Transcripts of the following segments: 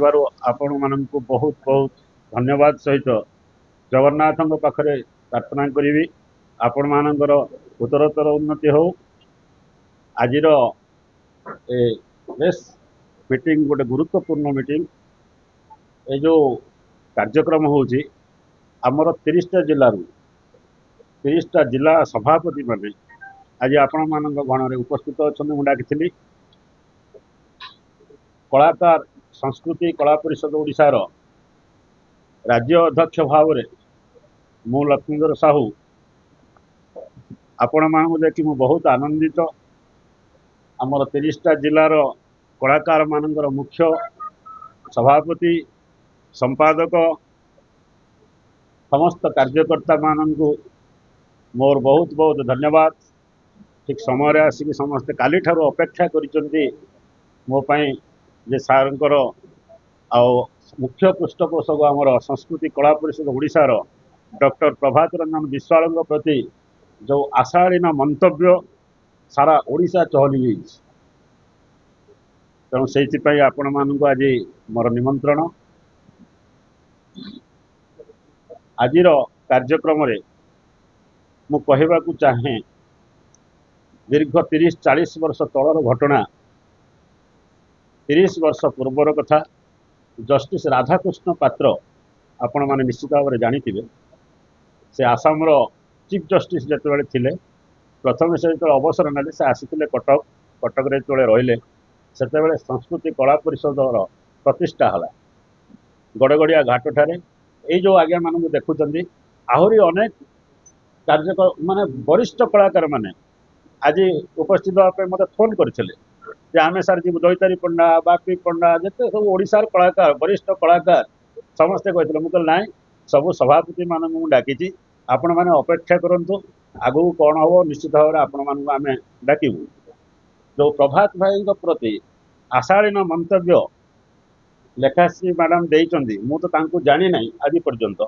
आपण मानक बहुत बहुत धन्यवाद सहित जगन्नाथ पाखरे प्रार्थना करी आपण मानकर उत्तरोत्तर उन्नति हो। आज बेस मीटिंग गोटे गुरुत्वपूर्ण मीटिंग ये जो कार्यक्रम होची आमर 30टा जिलूर 30टा जिला सभापति माने आज आपण मान गण में उपस्थित अच्छा मुझे डाकी कलाकार संस्कृति कला परिषद ओडिशार राज्य अध्यक्ष भाव में मु लक्ष्मीधर साहू आपण मानू देखी मु बहुत आनंदित। आमर 30टा जिलार कलाकार मानकर मुख्य सभापति संपादक समस्त कार्यकर्ता मानू मोर बहुत बहुत धन्यवाद। ठीक समय आसिक समस्ते काली ठारू अपेक्षा करिसेंती मो पई जे सारंकर आ मुख्य पृष्ठपोषक आमर संस्कृति कला परिषद ओडिशार डॉक्टर प्रभात रंजन विश्वाल प्रति जो आशालीन मंतव्य सारा ओडिशा चहली गई तेणु से आपण मानक आज मोर निमंत्रण। आज कार्यक्रम मु कहवाकू चाहे दीर्घ 30-40 वर्ष तलर घटना 30 वर्ष पूर्वर कथा जस्टिस राधाकृष्ण पात्र आपण माने निश्चित भाव में जानी से आसाम चीफ जस्टिस जिते थे प्रथम से जो अवसर ना से आसी कटक कटक जो रहिले से संस्कृति कला परिषद प्रतिष्ठा है गड़गड़िया घाट ठारे ये जो आज्ञा मान देखुं आहरी अनेक कार्य माने वरिष्ठ कलाकार माने आज उपस्थित होगापी मत फोन करते आम सार जी दैतारी पंडा बापी पंडा जिते सब ओडिशार कलाकार वरिष्ठ कलाकार समस्ते कहते मुझे ना सबू सभापति मानू डाकी आपण मैंने अपेक्षा करूँ आगू कौन हम निश्चित भाव में आपण मानू आम डाकू। जो प्रभात भाई प्रति आशालीन मंतव्य लेखाश्री मैडम देइचंदी मु तो जानी ना आज पर्यंत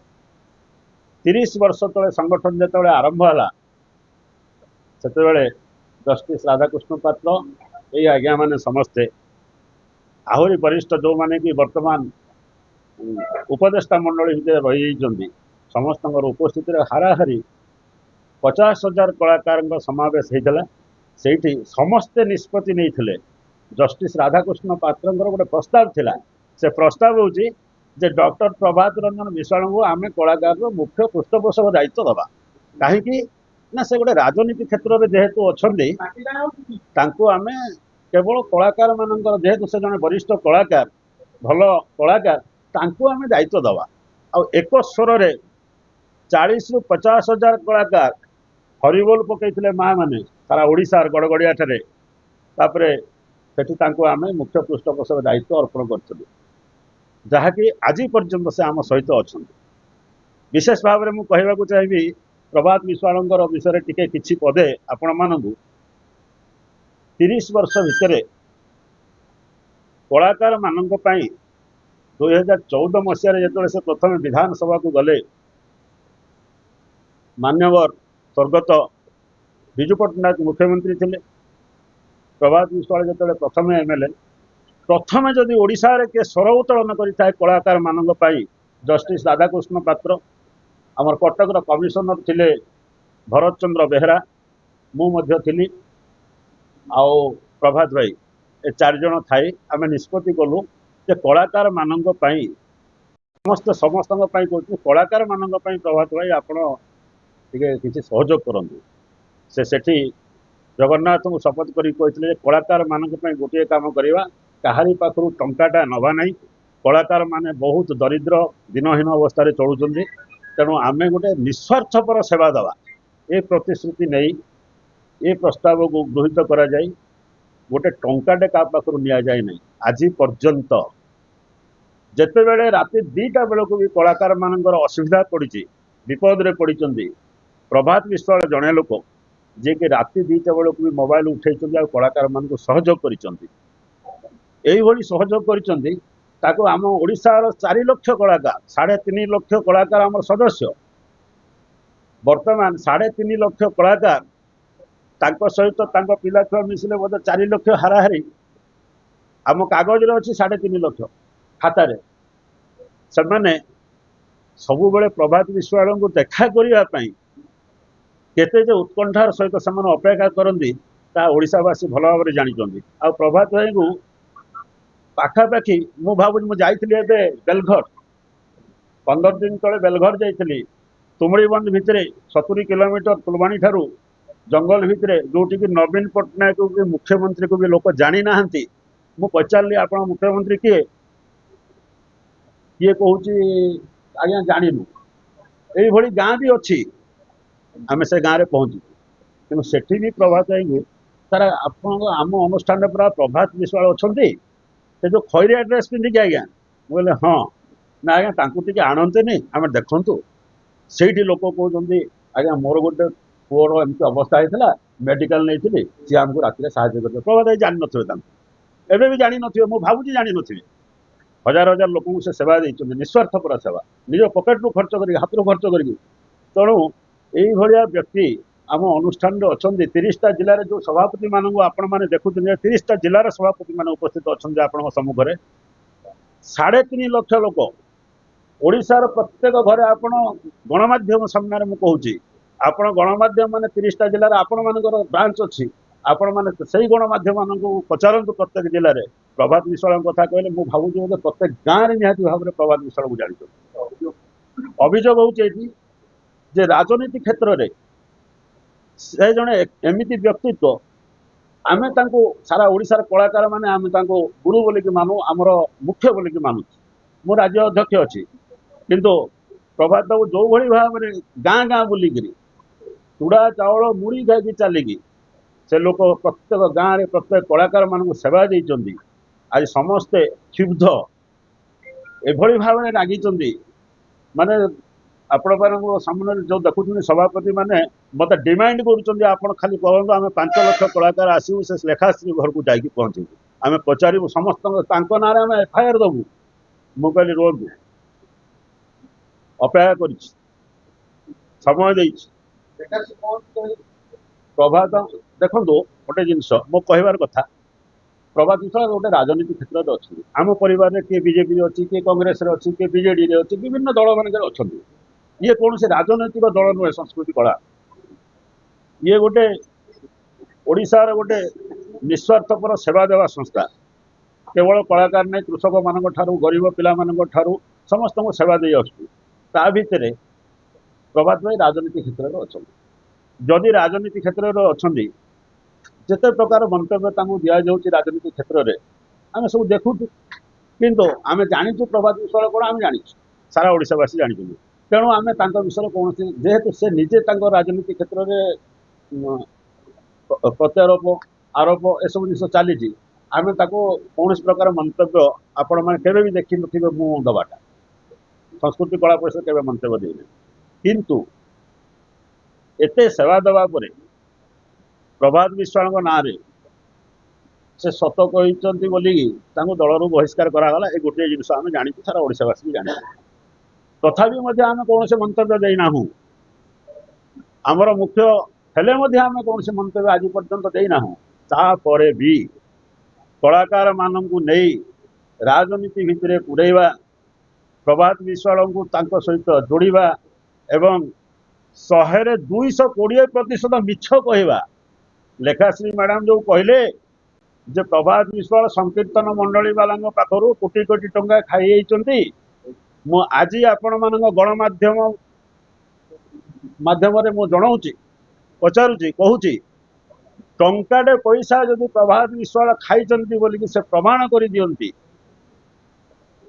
30 वर्ष तले संगठन जो आरंभ है से जस्टिस राधाकृष्ण पात्र ये आज्ञा माने समस्ते आहरी वरिष्ठ जो माने कि वर्तमान उपदेष्टा मंडली भितर रही समस्त उपस्थित हाराहारी 50,000 कलाकार समावेश होता से समस्ते निष्पत्ति नहीं जस्टिस राधाकृष्ण पात्र गोटे प्रस्ताव थिला से प्रस्ताव हूँ जे डॉक्टर प्रभात रंजन विश्वाल को आम कलाकार मुख्य पृष्ठपोषक दायित्व दबा कहीं ना से गोटे राजनीति क्षेत्र में जेहेतु अच्छा आम केवल कलाकार मान जेहेतु से जड़े वरिष्ठ कलाकार भल कलाकार आम दायित्व दबा आ एक स्वर 40 ରୁ 50,000 कलाकार हरिबोल पकईले माँ मैंने सारा ओडिशार गड़गड़िया ठारे सेठी आम मुख्य पृष्ठपोषक दायित्व अर्पण करूँ जहाँकि आज पर्यंत से आम सहित अच्छा विशेष भाव में मुझे कहवाक चाहिए प्रभात विश्वाल विषय टिके किछि पदे आपण मानू 30 वर्ष भितर कलाकार मानक 2014 मसीह जो से प्रथम विधानसभा को गले मान्यवर स्वर्गत विजु पट्टनायक मुख्यमंत्री थे प्रभात विश्वाल जो प्रथम एमएलए प्रथम जदि ओडिशा रे के स्वर उत्तोलन करिता कलाकार मानक जस्टिस राधाकृष्ण पात्र आमर कटक कमिशनर थिले भरत चंद्र बेहरा मुझे थी आओ प्रभात भाई ए 4 जन थाई आम निष्पत्ति कलु जे कलाकार मानक समस्त समस्त कहूँ कलाकार मानक प्रभात भाई आपण किसी सहयोग करूँ से सेठी जगन्नाथ को शपथ कर कलाकार मानक गोटे काम करवा कहारी पाखु टंकाटा नवा ना कलाकार माने बहुत दरिद्र दिनहीन अवस्था चलुँच तेणु आमे गोटे निस्वार्थपर सेवा दवा ये प्रतिश्रुति नहीं ये प्रस्ताव को गृहीत करा जाए गोटे टंकाटे क्या पाखु नि जाए ना आज पर्यंत जिते बड़े राति 2टा बेलू भी कलाकार मानकर असुविधा पड़ी विपद रे पड़ी प्रभात विश्वाल जड़े लोक जे कि राति 2टा बेलू भी मोबाइल उठे कलाकार मान सहयोग कर सहयोग कर आम ओडिशार 4 लाख कलाकार 3.5 लाख कलाकार आम सदस्य वर्तमान 3.5 लाख कलाकार सहित पिला छुआ मिसिले बोधे 4 लाख हाराहारी आम कागज अच्छी 3.5 लाख ଖାତାରେ ସେମାନେ ସବୁବେଳେ ପ୍ରଭାତ ବିଶ୍ୱାଳଙ୍କୁ ଦେଖା କରିବା ପାଇଁ କେତେ ଯେ ଉତ୍କଣ୍ଠାର ସହିତ ସେମାନେ ଅପେକ୍ଷା କରନ୍ତି ତାହା ଓଡ଼ିଶାବାସୀ ଭଲ ଭାବରେ ଜାଣିଛନ୍ତି। ଆଉ ପ୍ରଭାତ ଭାଇଙ୍କୁ ପାଖାପାଖି ମୁଁ ଭାବୁଛି, ମୁଁ ଯାଇଥିଲି ଏବେ ବେଲଘର, 15 ଦିନ ତଳେ ବେଲଘର ଯାଇଥିଲି। ତୁମୁଡ଼ିବନ୍ଦ ଭିତରେ 70 କିଲୋମିଟର ଫୁଲବାଣୀ ଠାରୁ ଜଙ୍ଗଲ ଭିତରେ, ଯୋଉଠିକି ନବୀନ ପଟ୍ଟନାୟକକୁ ବି ମୁଖ୍ୟମନ୍ତ୍ରୀକୁ ବି ଲୋକ ଜାଣିନାହାନ୍ତି। ମୁଁ ପଚାରିଲି ଆପଣ ମୁଖ୍ୟମନ୍ତ୍ରୀ କିଏ? କିଏ କହୁଛି ଆଜ୍ଞା ଜାଣିନୁ। ଏଇଭଳି ଗାଁ ବି ଅଛି। ଆମେ ସେ ଗାଁରେ ପହଞ୍ଚିଛୁ, କିନ୍ତୁ ସେଠି ବି ପ୍ରଭାତ ଭାଇଙ୍କୁ ସାର୍ ଆପଣଙ୍କ ଆମ ଅନୁଷ୍ଠାନରେ ପୁରା ପ୍ରଭାତ ବିଶ୍ୱାଳ ଅଛନ୍ତି, ସେ ଯୋଉ ଖଇରିଆ ଡ୍ରେସ୍ ପିନ୍ଧିକି ଆଜ୍ଞା? ମୁଁ କହିଲି ହଁ। ନା ଆଜ୍ଞା ତାଙ୍କୁ ଟିକେ ଆଣନ୍ତେନି, ଆମେ ଦେଖନ୍ତୁ। ସେଇଠି ଲୋକ କହୁଛନ୍ତି ଆଜ୍ଞା ମୋର ଗୋଟେ ପୁଅର ଏମିତି ଅବସ୍ଥା ହେଇଥିଲା, ମେଡିକାଲ ନେଇଥିଲି, ସିଏ ଆମକୁ ରାତିରେ ସାହାଯ୍ୟ କରିଥିଲେ। ପ୍ରଭାତ ଭାଇ ଜାଣିନଥିବେ ତାଙ୍କୁ, ଏବେ ବି ଜାଣିନଥିବେ, ମୁଁ ଭାବୁଛି ଜାଣିନଥିବେ। ହଜାର ହଜାର ଲୋକଙ୍କୁ ସେ ସେବା ଦେଇଛନ୍ତି, ନିଃସ୍ୱାର୍ଥପର ସେବା, ନିଜ ପକେଟରୁ ଖର୍ଚ୍ଚ କରିକି, ହାତରୁ ଖର୍ଚ୍ଚ କରିକି। ତେଣୁ ଏଇଭଳିଆ ବ୍ୟକ୍ତି ଆମ ଅନୁଷ୍ଠାନରେ ଅଛନ୍ତି। 30ଟା ଜିଲ୍ଲାରେ ଯୋଉ ସଭାପତି ମାନଙ୍କୁ ଆପଣମାନେ ଦେଖୁଛନ୍ତି, 30ଟା ଜିଲ୍ଲାର ସଭାପତି ମାନେ ଉପସ୍ଥିତ ଅଛନ୍ତି ଆପଣଙ୍କ ସମ୍ମୁଖରେ। 3.5 ଲକ୍ଷ ଲୋକ, ଓଡ଼ିଶାର ପ୍ରତ୍ୟେକ ଘରେ, ଆପଣ ଗଣମାଧ୍ୟମ ସାମ୍ନାରେ ମୁଁ କହୁଛି, ଆପଣ ଗଣମାଧ୍ୟମ ମାନେ 30ଟା ଜିଲ୍ଲାରେ ଆପଣମାନଙ୍କର ବ୍ରାଞ୍ଚ ଅଛି, ଆପଣମାନେ ସେଇ ଗଣମାଧ୍ୟମମାନଙ୍କୁ ପଚାରନ୍ତୁ ପ୍ରତ୍ୟେକ ଜିଲ୍ଲାରେ ପ୍ରଭାତ ବିଶ୍ୱାଳଙ୍କ କଥା କହିଲେ ମୁଁ ଭାବୁଛି ବୋଧେ ପ୍ରତ୍ୟେକ ଗାଁରେ ନିହାତି ଭାବରେ ପ୍ରଭାତ ବିଶ୍ୱାଳକୁ ଜାଣିଛନ୍ତି। ଅଭିଯୋଗ ହେଉଛି ଏଠି ଯେ ରାଜନୀତି କ୍ଷେତ୍ରରେ ସେ ଜଣେ ଏମିତି ବ୍ୟକ୍ତିତ୍ୱ, ଆମେ ତାଙ୍କୁ ସାରା ଓଡ଼ିଶାର କଳାକାର ମାନେ ଆମେ ତାଙ୍କୁ ଗୁରୁ ବୋଲିକି ମାନୁ, ଆମର ମୁଖ୍ୟ ବୋଲିକି ମାନୁଛୁ। ମୁଁ ରାଜ୍ୟ ଅଧ୍ୟକ୍ଷ ଅଛି, କିନ୍ତୁ ପ୍ରଭାତ ବାବୁ ଯୋଉଭଳି ଭାବରେ ଗାଁ ଗାଁ ବୁଲିକିରି ଚୁଡ଼ା ଚାଉଳ ମୁଢ଼ି ଖାଇକି ଚାଲିକି ସେ ଲୋକ ପ୍ରତ୍ୟେକ ଗାଁରେ ପ୍ରତ୍ୟେକ କଳାକାର ମାନଙ୍କୁ ସେବା ଦେଇଛନ୍ତି। ଆଜି ସମସ୍ତେ କ୍ଷୁବ୍ଧ, ଏଭଳି ଭାବରେ ରାଗିଛନ୍ତି। ମାନେ ଆପଣମାନଙ୍କ ସାମ୍ନାରେ ଯୋଉ ଦେଖୁଛନ୍ତି ସଭାପତି ମାନେ ମତେ ଡିମାଣ୍ଡ କରୁଛନ୍ତି, ଆପଣ ଖାଲି କହନ୍ତୁ ଆମେ 5 ଲକ୍ଷ କଳାକାର ଆସିବୁ, ସେ ଲେଖାଶ୍ରୀ ଘରକୁ ଯାଇକି ପହଞ୍ଚିବୁ, ଆମେ ପଚାରିବୁ ସମସ୍ତଙ୍କ, ତାଙ୍କ ନାଁରେ ଆମେ ଏଫଆଇଆର ଦବୁ। ମୁଁ କହିଲି ରୁହନ୍ତୁ, ଅପେକ୍ଷା କରିଛି, ସମୟ ଦେଇଛି। ପ୍ରଭାତ ଦେଖନ୍ତୁ, ଗୋଟେ ଜିନିଷ ମୋ କହିବାର କଥା, ପ୍ରଭାତ ବିଶ୍ୱାଳ ଗୋଟେ ରାଜନୀତି କ୍ଷେତ୍ରରେ ଅଛନ୍ତି। ଆମ ପରିବାରରେ କିଏ ବିଜେପିରେ ଅଛି, କିଏ କଂଗ୍ରେସରେ ଅଛି, କିଏ ବିଜେଡିରେ ଅଛି, ବିଭିନ୍ନ ଦଳ ମାନଙ୍କରେ ଅଛନ୍ତି। ଇଏ କୌଣସି ରାଜନୈତିକ ଦଳ ନୁହେଁ, ସଂସ୍କୃତି କଳା। ଇଏ ଗୋଟେ ଓଡ଼ିଶାର ଗୋଟେ ନିଃସ୍ୱାର୍ଥପର ସେବା ଦେବା ସଂସ୍ଥା। କେବଳ କଳାକାର ନାହିଁ, କୃଷକ ମାନଙ୍କ ଠାରୁ ଗରିବ ପିଲାମାନଙ୍କ ଠାରୁ ସମସ୍ତଙ୍କୁ ସେବା ଦେଇ ଆସୁଛୁ। ତା ଭିତରେ ପ୍ରଭାତ ଭାଇ ରାଜନୀତି କ୍ଷେତ୍ରରେ ଅଛନ୍ତି। ଯଦି ରାଜନୀତି କ୍ଷେତ୍ରରେ ଅଛନ୍ତି, ଯେତେ ପ୍ରକାର ମନ୍ତବ୍ୟ ତାଙ୍କୁ ଦିଆଯାଉଛି ରାଜନୀତି କ୍ଷେତ୍ରରେ ଆମେ ସବୁ ଦେଖୁଛୁ, କିନ୍ତୁ ଆମେ ଜାଣିଛୁ ପ୍ରଭାତ ବିଶ୍ୱାଳ କ'ଣ, ଆମେ ଜାଣିଛୁ, ସାରା ଓଡ଼ିଶାବାସୀ ଜାଣିଛନ୍ତି। ତେଣୁ ଆମେ ତାଙ୍କ ବିଷୟରେ କୌଣସି, ଯେହେତୁ ସେ ନିଜେ ତାଙ୍କ ରାଜନୀତି କ୍ଷେତ୍ରରେ ପ୍ରତ୍ୟାରୋପ ଆରୋପ ଏସବୁ ଜିନିଷ ଚାଲିଛି, ଆମେ ତାକୁ କୌଣସି ପ୍ରକାର ମନ୍ତବ୍ୟ ଆପଣମାନେ କେବେ ବି ଦେଖିନଥିବେ ମୁଁ ଦେବାଟା। ସଂସ୍କୃତି କଳା ପରିଷଦ କେବେ ମନ୍ତବ୍ୟ ଦେଇନି। କିନ୍ତୁ ଏତେ ସେବା ଦେବା ପରେ ପ୍ରଭାତ ବିଶ୍ୱାଳଙ୍କ ନାଁରେ ସେ ସତ କହିଛନ୍ତି ବୋଲି ତାଙ୍କୁ ଦଳରୁ ବହିଷ୍କାର କରାଗଲା। ଏ ଗୋଟିଏ ଜିନିଷ ଆମେ ଜାଣିଛୁ, ସାରା ଓଡ଼ିଶାବାସୀ ବି ଜାଣିଛୁ। ତଥାପି ମଧ୍ୟ ଆମେ କୌଣସି ମନ୍ତବ୍ୟ ଦେଇନାହୁଁ। ଆମର ମୁଖ୍ୟ ହେଲେ ମଧ୍ୟ ଆମେ କୌଣସି ମନ୍ତବ୍ୟ ଆଜି ପର୍ଯ୍ୟନ୍ତ ଦେଇନାହୁଁ। ତାପରେ ବି କଳାକାର ମାନଙ୍କୁ ନେଇ ରାଜନୀତି ଭିତରେ ପୁରେଇବା, ପ୍ରଭାତ ବିଶ୍ୱାଳଙ୍କୁ ତାଙ୍କ ସହିତ ଯୋଡ଼ିବା ଏବଂ 100ରେ 220% ମିଛ କହିବା। ଲେଖାଶ୍ରୀ ମ୍ୟାଡାମ ଯୋଉ କହିଲେ ଯେ ପ୍ରଭାତ ବିଶ୍ୱାଳ ସଂକୀର୍ତ୍ତନ ମଣ୍ଡଳୀ ବାଲାଙ୍କ ପାଖରୁ କୋଟି କୋଟି ଟଙ୍କା ଖାଇଯାଇଛନ୍ତି, ମୁଁ ଆଜି ଆପଣମାନଙ୍କ ଗଣମାଧ୍ୟମ ମାଧ୍ୟମରେ ମୁଁ ଜଣାଉଛି, ପଚାରୁଛି, କହୁଛି, ଟଙ୍କାଟେ ପଇସା ଯଦି ପ୍ରଭାତ ବିଶ୍ୱାଳ ଖାଇଛନ୍ତି ବୋଲିକି ସେ ପ୍ରମାଣ କରିଦିଅନ୍ତି,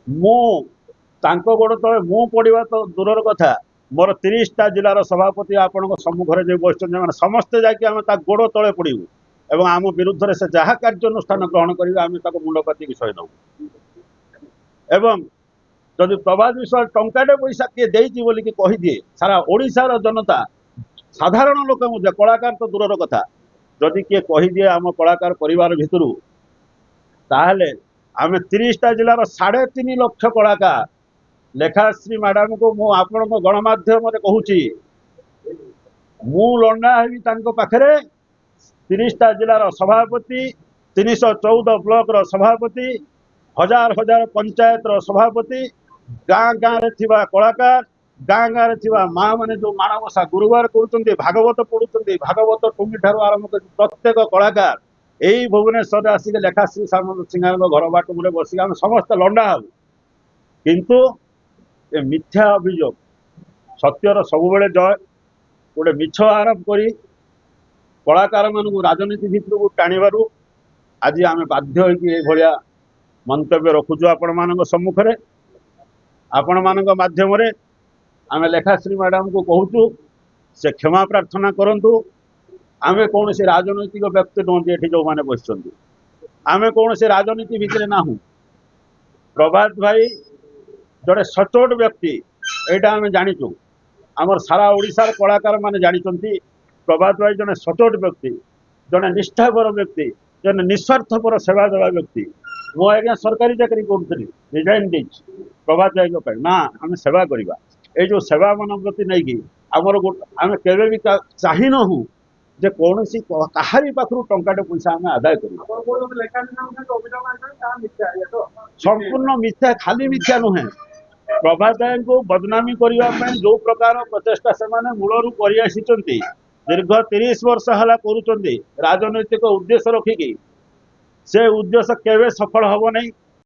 ମୁଁ ତାଙ୍କ ଗୋଡ଼ ତଳେ ମୁଁ ପଡ଼ିବା ତ ଦୂରର କଥା, ମୋର 30ଟା ଜିଲ୍ଲାର ସଭାପତି ଆପଣଙ୍କ ସମ୍ମୁଖରେ ଯୋଉ ବସିଛନ୍ତି, ମାନେ ସମସ୍ତେ ଯାଇକି ଆମେ ତା ଗୋଡ଼ ତଳେ ପଡ଼ିବୁ ଏବଂ ଆମ ବିରୁଦ୍ଧରେ ସେ ଯାହା କାର୍ଯ୍ୟାନୁଷ୍ଠାନ ଗ୍ରହଣ କରିବେ ଆମେ ତାକୁ ମୁଣ୍ଡ ପାତିକି ସହିଦେବୁ। ଏବଂ ଯଦି ପ୍ରଭାତ ବିଶ୍ୱାଳ ଟଙ୍କାଟେ ପଇସା କିଏ ଦେଇଛି ବୋଲିକି କହିଦିଏ, ସାରା ଓଡ଼ିଶାର ଜନତା, ସାଧାରଣ ଲୋକ ମଧ୍ୟ, କଳାକାର ତ ଦୂରର କଥା, ଯଦି କିଏ କହିଦିଏ ଆମ କଳାକାର ପରିବାର ଭିତରୁ, ତାହେଲେ ଆମେ 30ଟା ଜିଲ୍ଲାର 3.5 ଲକ୍ଷ କଳାକାର, ଲେଖାଶ୍ରୀ ମ୍ୟାଡାମକୁ ମୁଁ ଆପଣଙ୍କ ଗଣମାଧ୍ୟମରେ କହୁଛି, ମୁଁ ଲଣ୍ଡା ହେବି ତାଙ୍କ ପାଖରେ। 30ଟା ଜିଲ୍ଲାର ସଭାପତି, 314 ବ୍ଲକର ସଭାପତି, हजार हजार पंचायत सभापति गाँ गाँ रे थिबा कलाकार गाँ गाँ रे थिबा माँ माने जो माणवसा गुरुवार करुचंती भागवत पढ़ुचंती भागवत टुंगी ठारू आरंभ कर प्रत्येक कलाकार यही भुवनेश्वर आसिक लेखाश्री सामंत सिंह घर बाटमुरे बसिक आम समस्त लंडा हबू किंतु ए मिथ्या अभियोग सत्यर सबुबले जय गोटे मिछ आरोप करी कलाकार मानू राजनीति भितर को टाणीबारू आज आम बाध्य होया मंतव्य रखुचु आपण मान सम्मुखें आपण मान माध्यम आम लेखाश्री मैडम को कहूँ से क्षमा प्रार्थना करंतु आमे कौन से राजनैतिक व्यक्ति नुहति ये जो मैंने बस आमे कौन से राजनीति भितर ना प्रभात भाई जड़े सचोट व्यक्ति यहाँ आम जाचु आमर सारा ओडिशार कलाकार माने जानिचंती प्रभात भाई जड़े सचोट व्यक्ति जड़े निष्ठापर व्यक्ति जड़े निस्वार्थपर सेवा देवा व्यक्ति मु आज्ञा सरकारी चाकरी करूँ रिजाइन दे प्रभात भाई ना आम सेवा करवा ये जो सेवा मान प्रति नहीं कि आमर आम केवे भी चाहिए जे कौन सी कहारी पाखु टंकाटे पैसा आम आदाय कर संपूर्ण मिथ्या खाली मिथ्या नुहे प्रभात राय को बदनामी करने जो प्रकार प्रचेषा से मूलरू कर दीर्घ 30 वर्ष है कर राजनैतिक उद्देश्य रखिकी से उद्देश्य केवे सफल हम नहीं